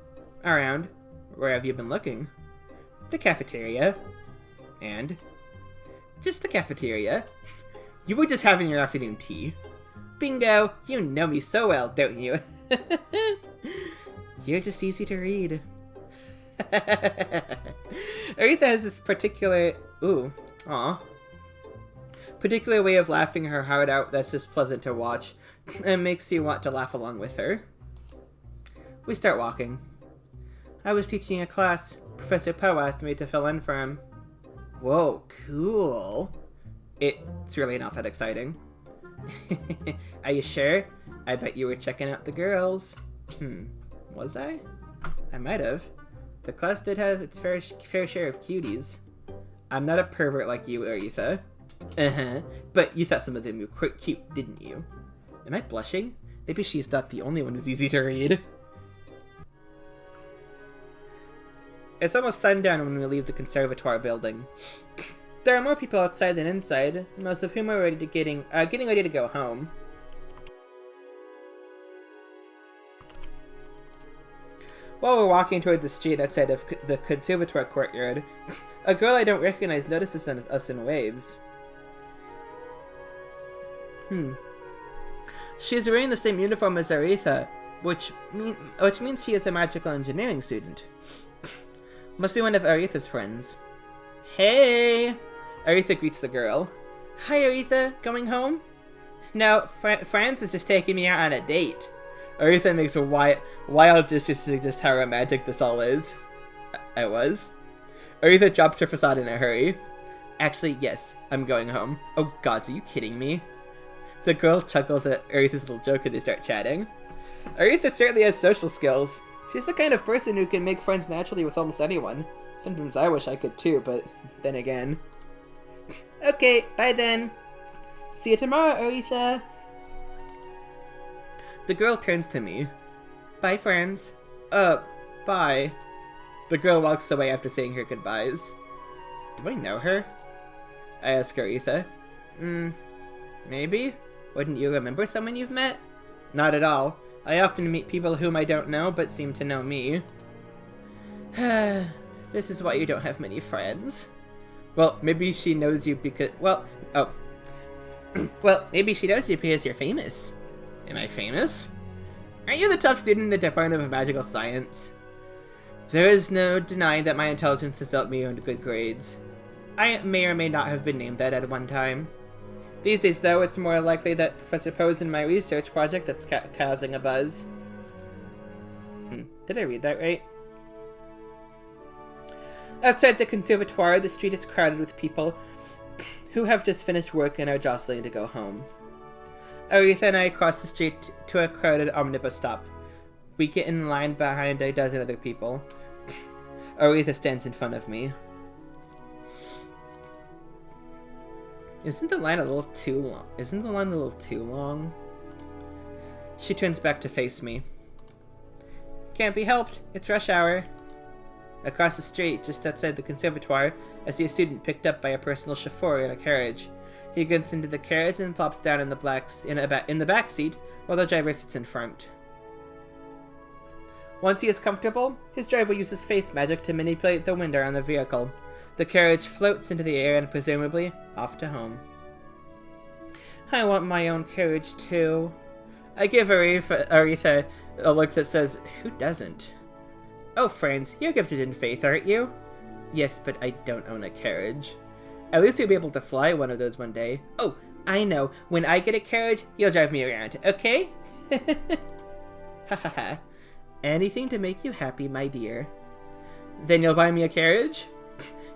A: Around. Where have you been looking? The cafeteria. And? Just the cafeteria. You were just having your afternoon tea. Bingo! You know me so well, don't you? You're just easy to read. Aretha has this particular... particular way of laughing her heart out that's just pleasant to watch, and makes you want to laugh along with her. We start walking. I was teaching a class. Professor Poe asked me to fill in for him. Whoa, cool. It's really not that exciting. Are you sure? I bet you were checking out the girls. Was I? I might have. The class did have its fair share of cuties. I'm not a pervert like you, Aretha. But you thought some of them were quite cute, didn't you? Am I blushing? Maybe she's not the only one who's easy to read. It's almost sundown when we leave the conservatoire building. There are more people outside than inside, most of whom are getting ready to go home. While we're walking toward the street outside of the conservatoire courtyard, a girl I don't recognize notices us and waves. She is wearing the same uniform as Aretha, which means she is a magical engineering student. Must be one of Aretha's friends. Hey! Aretha greets the girl. Hi, Aretha. Going home? No, Franz is just taking me out on a date. Aretha makes a wild gesture to suggest how romantic this all is. I was. Aretha drops her facade in a hurry. Actually, yes, I'm going home. Oh gods, are you kidding me? The girl chuckles at Aretha's little joke and they start chatting. Aretha certainly has social skills. She's the kind of person who can make friends naturally with almost anyone. Sometimes I wish I could too, but then again. Okay, bye then. See you tomorrow, Aretha. The girl turns to me. Bye, friends. Bye. The girl walks away after saying her goodbyes. Do I know her? I ask Aretha. Maybe? Wouldn't you remember someone you've met? Not at all. I often meet people whom I don't know, but seem to know me. This is why you don't have many friends. Well, maybe she knows you because... Well, maybe she knows you because you're famous. Am I famous? Aren't you the top student in the Department of Magical Science? There is no denying that my intelligence has helped me earn good grades. I may or may not have been named that at one time. These days, though, it's more likely that Professor Poe's in my research project that's causing a buzz. Did I read that right? Outside the conservatoire, the street is crowded with people who have just finished work and are jostling to go home. Aretha and I cross the street to a crowded omnibus stop. We get in line behind a dozen other people. Aretha stands in front of me. Isn't the line a little too long? She turns back to face me. Can't be helped. It's rush hour. Across the street, just outside the conservatoire, I see a student picked up by a personal chauffeur in a carriage. He gets into the carriage and plops down in the back seat, while the driver sits in front. Once he is comfortable, his driver uses faith magic to manipulate the wind around the vehicle. The carriage floats into the air and presumably off to home. I want my own carriage too. I give Aretha a look that says, who doesn't? Oh, friends, you're gifted in faith, aren't you? Yes, but I don't own a carriage. At least you'll be able to fly one of those one day. Oh, I know. When I get a carriage, you'll drive me around, okay? Ha ha ha. Anything to make you happy, my dear. Then you'll buy me a carriage?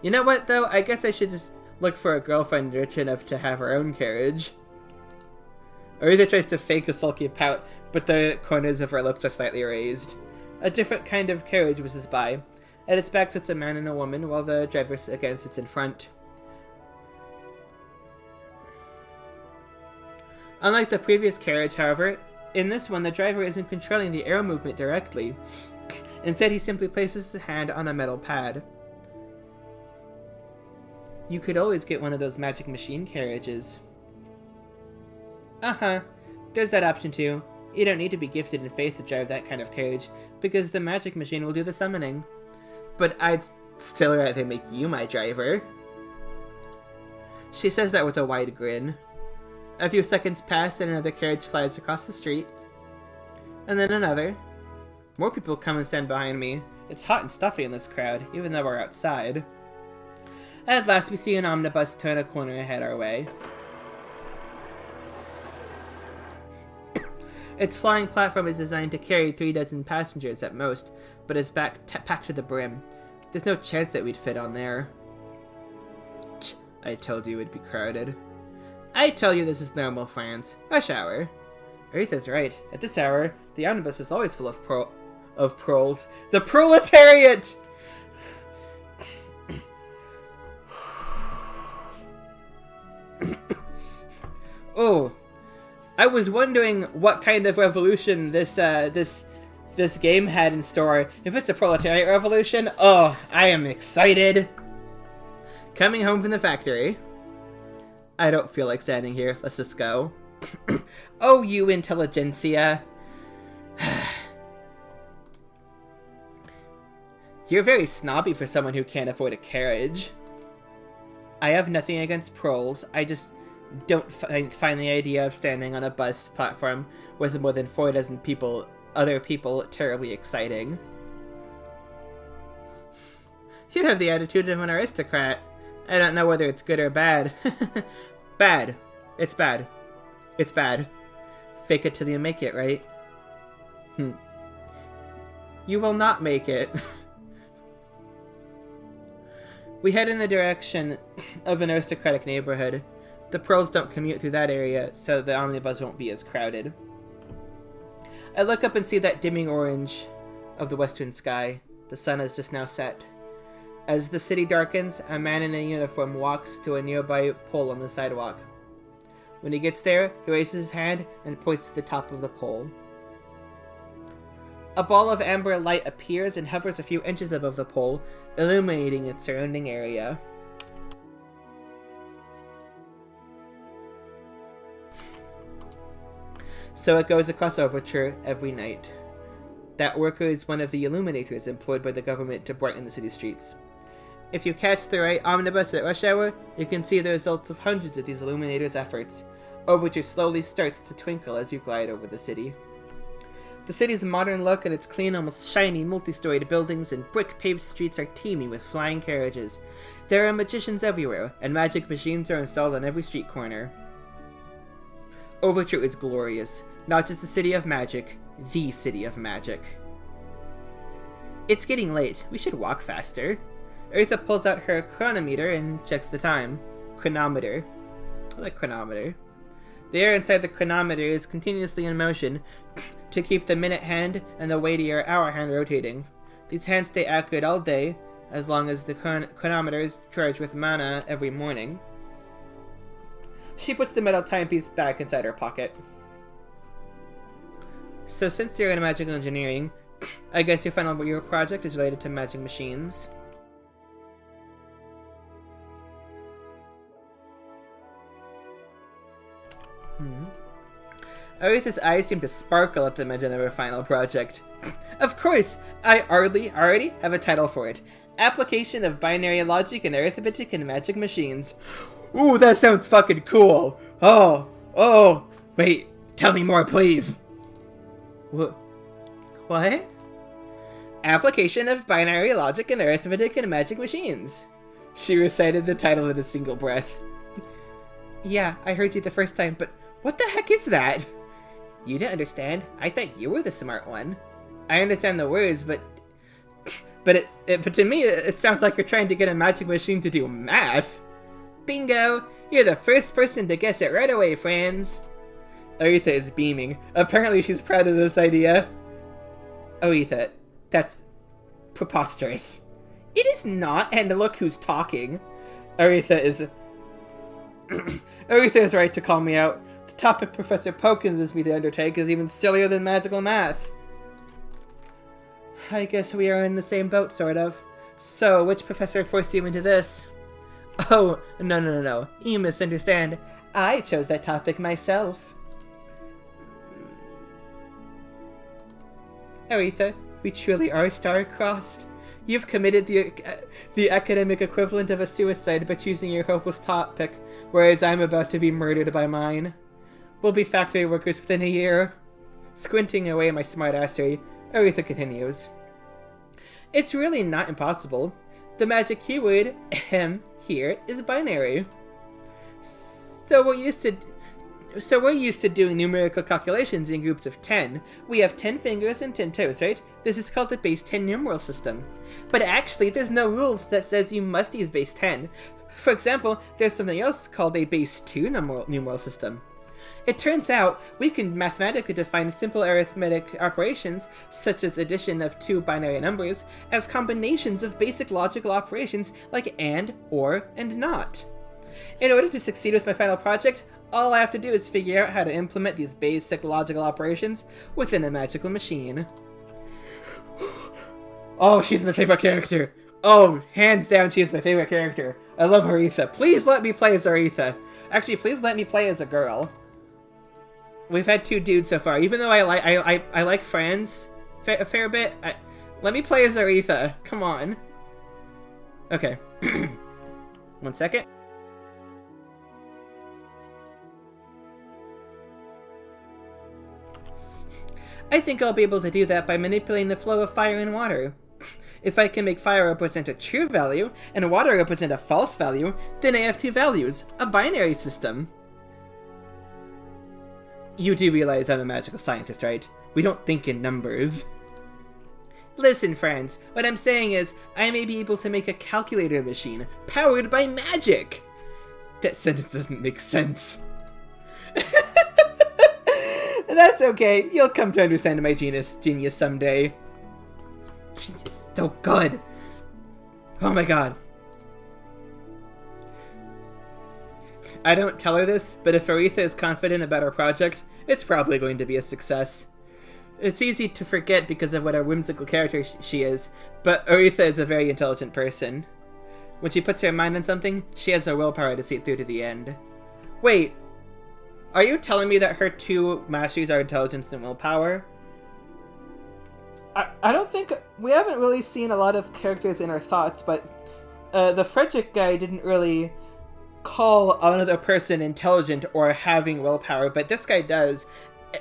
A: You know what, though? I guess I should just look for a girlfriend rich enough to have her own carriage. Aretha tries to fake a sulky pout, but the corners of her lips are slightly raised. A different kind of carriage whizzes by. At its back sits a man and a woman, while the driver again sits in front. Unlike the previous carriage, however, in this one the driver isn't controlling the air movement directly. Instead, he simply places his hand on a metal pad. You could always get one of those magic machine carriages. Uh-huh. There's that option too. You don't need to be gifted in faith to drive that kind of carriage, because the magic machine will do the summoning. But I'd still rather make you my driver. She says that with a wide grin. A few seconds pass and another carriage flies across the street. And then another. More people come and stand behind me. It's hot and stuffy in this crowd, even though we're outside. At last we see an omnibus turn a corner and head our way. Its flying platform is designed to carry 36 passengers at most, but is packed to the brim. There's no chance that we'd fit on there. I told you it'd be crowded. I tell you this is normal France. Rush hour. Aretha's right. At this hour, the omnibus is always full of proles. The proletariat! Oh, I was wondering what kind of revolution this game had in store. If it's a proletariat revolution, oh, I am excited. Coming home from the factory. I don't feel like standing here. Let's just go. Oh, you intelligentsia. You're very snobby for someone who can't afford a carriage. I have nothing against proles. I just don't find the idea of standing on a bus platform with more than 36 other people terribly exciting. You have the attitude of an aristocrat. I don't know whether it's good or bad. Bad. It's bad. It's bad. Fake it till you make it, right? You will not make it. We head in the direction of an aristocratic neighborhood. The pearls don't commute through that area, so the omnibus won't be as crowded. I look up and see that dimming orange of the western sky. The sun has just now set. As the city darkens, a man in a uniform walks to a nearby pole on the sidewalk. When he gets there, he raises his hand and points to the top of the pole. A ball of amber light appears and hovers a few inches above the pole, illuminating its surrounding area. So it goes across Overture every night. That worker is one of the illuminators employed by the government to brighten the city streets. If you catch the right omnibus at rush hour, you can see the results of hundreds of these illuminators' efforts. Overture slowly starts to twinkle as you glide over the city. The city's modern look and its clean, almost shiny, multi-storied buildings and brick-paved streets are teeming with flying carriages. There are magicians everywhere, and magic machines are installed on every street corner. Overture is glorious. Not just the city of magic, the city of magic. It's getting late. We should walk faster. Eartha pulls out her chronometer and checks the time. Chronometer. I like chronometer. The air inside the chronometer is continuously in motion to keep the minute hand and the weightier hour hand rotating. These hands stay accurate all day, as long as the chronometer is charged with mana every morning. She puts the metal timepiece back inside her pocket. So since you're in magical engineering, I guess your final year project is related to magic machines. Aretha's eyes seem to sparkle at the mention of her final project. Of course! I already have a title for it. Application of Binary Logic in Arithmetic and Magic Machines. Ooh, that sounds fucking cool! Oh, wait, tell me more, please! What? Application of Binary Logic in Arithmetic and Magic Machines. She recited the title in a single breath. Yeah, I heard you the first time, but what the heck is that? You didn't understand. I thought you were the smart one. I understand the words, but to me, it sounds like you're trying to get a magic machine to do math. Bingo! You're the first person to guess it right away, friends. Aretha is beaming. Apparently she's proud of this idea. Aretha, that's preposterous. It is not, and look who's talking. Aretha is right to call me out. The topic Professor Poe convinced me to undertake is even sillier than magical math. I guess we are in the same boat, sort of. So, which professor forced you into this? Oh, no. You misunderstand. I chose that topic myself. Aretha, we truly are star-crossed. You've committed the academic equivalent of a suicide by choosing your hopeless topic, whereas I'm about to be murdered by mine. We'll be factory workers within a year. Squinting away my smartassery, Aretha continues. It's really not impossible. The magic keyword, here, is binary. So we're used to doing numerical calculations in groups of 10. We have 10 fingers and 10 toes, right? This is called the base 10 numeral system. But actually, there's no rule that says you must use base 10. For example, there's something else called a base 2 numeral system. It turns out we can mathematically define simple arithmetic operations, such as addition of two binary numbers, as combinations of basic logical operations like and, or, and not. In order to succeed with my final project, all I have to do is figure out how to implement these basic logical operations within a magical machine. Oh, she's my favorite character. Oh, hands down, she is my favorite character. I love Aretha. Please let me play as Aretha. Actually, please let me play as a girl. We've had two dudes so far. Even though I like Franz a fair bit, let me play as Aretha. Come on. Okay. 1 second. I think I'll be able to do that by manipulating the flow of fire and water. If I can make fire represent a true value, and water represent a false value, then I have two values, a binary system. You do realize I'm a magical scientist, right? We don't think in numbers. Listen, friends, what I'm saying is, I may be able to make a calculator machine, powered by magic! That sentence doesn't make sense. That's okay. You'll come to understand my genius someday. She's so good. Oh my god. I don't tell her this, but if Aretha is confident about our project, it's probably going to be a success. It's easy to forget because of what a whimsical character she is, but Aretha is a very intelligent person. When she puts her mind on something, she has the willpower to see it through to the end. Wait, are you telling me that her two masteries are intelligence and willpower? I don't think... We haven't really seen a lot of characters in our thoughts, but the Frederick guy didn't really call another person intelligent or having willpower, but this guy does.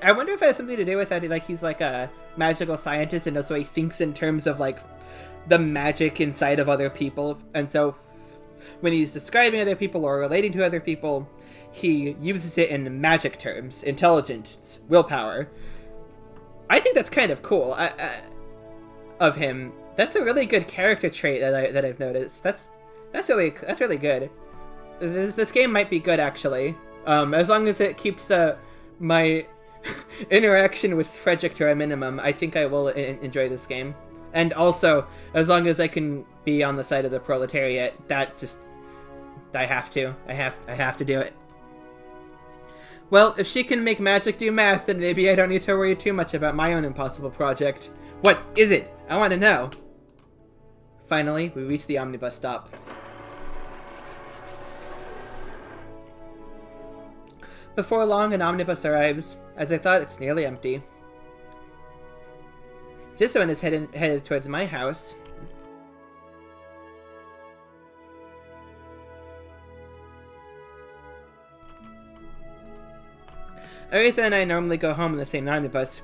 A: I wonder if it has something to do with that, like he's like a magical scientist and so he thinks in terms of like the magic inside of other people, and so when he's describing other people or relating to other people, he uses it in magic terms. Intelligence, willpower. I think that's kind of cool of him. That's a really good character trait that I've noticed. That's really good. This game might be good, actually, as long as it keeps my interaction with Frederick to a minimum. I think I will enjoy this game, and also as long as I can be on the side of the proletariat. That just I have to do it. Well, if she can make magic do math, then maybe I don't need to worry too much about my own impossible project. What is it? I want to know. Finally, we reach the omnibus stop. Before long, an omnibus arrives. As I thought, it's nearly empty. This one is headed towards my house. Aretha and I normally go home in the same omnibus,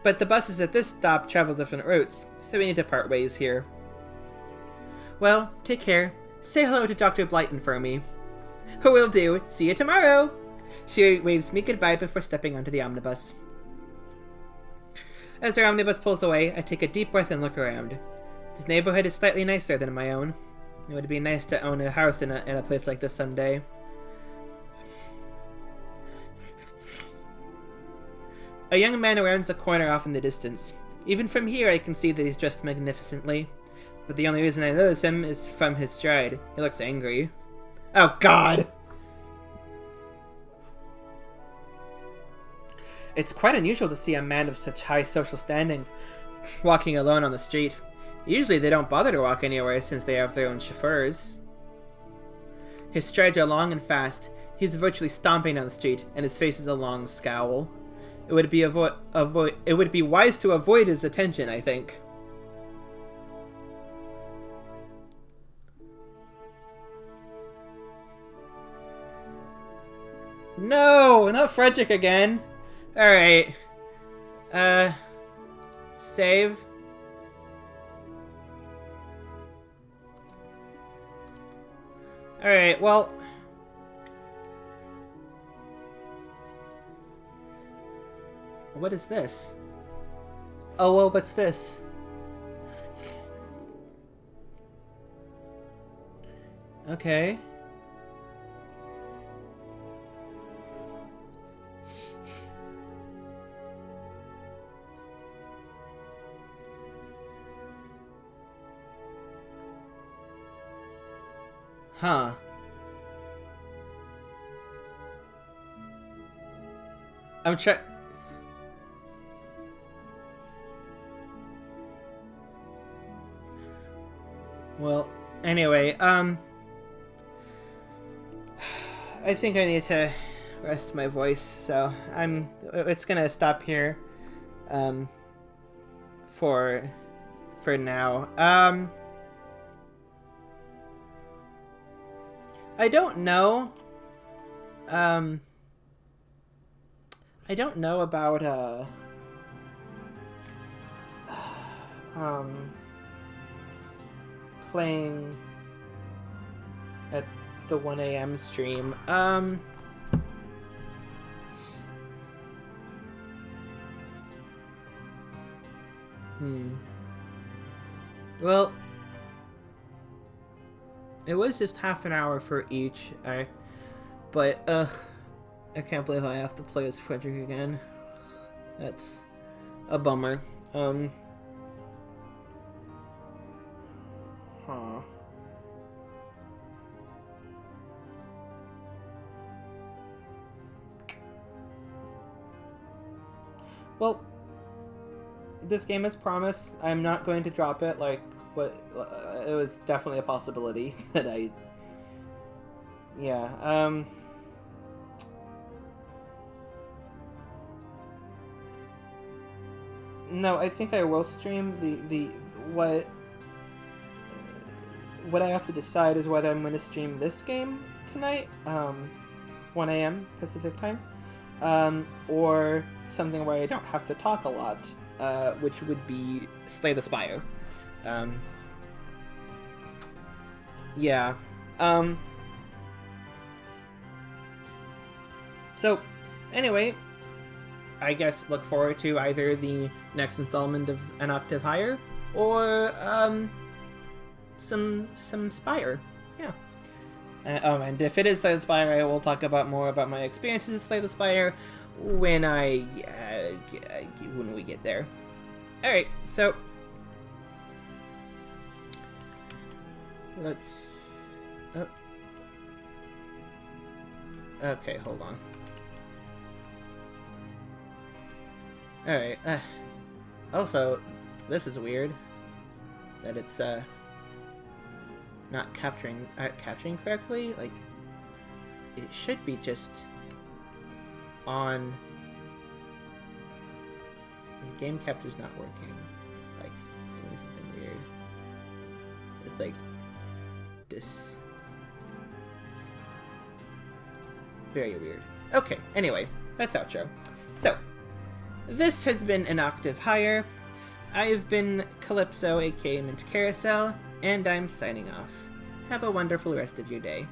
A: but the buses at this stop travel different routes, so we need to part ways here. Well, take care. Say hello to Dr. Blyton for me. Will do. See you tomorrow! She waves me goodbye before stepping onto the omnibus. As our omnibus pulls away, I take a deep breath and look around. This neighborhood is slightly nicer than my own. It would be nice to own a house in a place like this someday. A young man rounds a corner off in the distance. Even from here I can see that he's dressed magnificently. But the only reason I notice him is from his stride. He looks angry. Oh god! It's quite unusual to see a man of such high social standing walking alone on the street. Usually they don't bother to walk anywhere since they have their own chauffeurs. His strides are long and fast. He's virtually stomping down the street, and his face is a long scowl. It would be wise to avoid his attention, I think. No, not Frederick again. Alright. Save. Alright, well... What is this? Oh, well, what's this? Okay. Huh. I'm trying... Well, anyway, I think I need to rest my voice, so it's gonna stop here, for now. I don't know about, playing at the 1 a.m. stream. Well, it was just half an hour for each. But, I can't believe I have to play as Frederick again. That's a bummer. Huh. Well, this game has promise. I'm not going to drop it, like, but it was definitely a possibility that I... Yeah, No, I think I will stream what I have to decide is whether I'm going to stream this game tonight, 1 a.m. Pacific time, or something where I don't have to talk a lot, which would be Slay the Spire. Yeah. So, anyway, I guess look forward to either the next installment of An Octave Higher, or, some Spire. Yeah. And if it is Slay the Spire, I will talk about more about my experiences with Slay the Spire when when we get there. Alright, so let's... Oh. Okay, hold on. Alright, also, this is weird that it's, not capturing correctly. Like, it should be just on... The game capture's not working. It's like doing something weird. It's like this. Very weird. Okay, anyway, that's outro. So, this has been An Octave Higher. I've been Calypso, aka Mint Carousel, and I'm signing off. Have a wonderful rest of your day.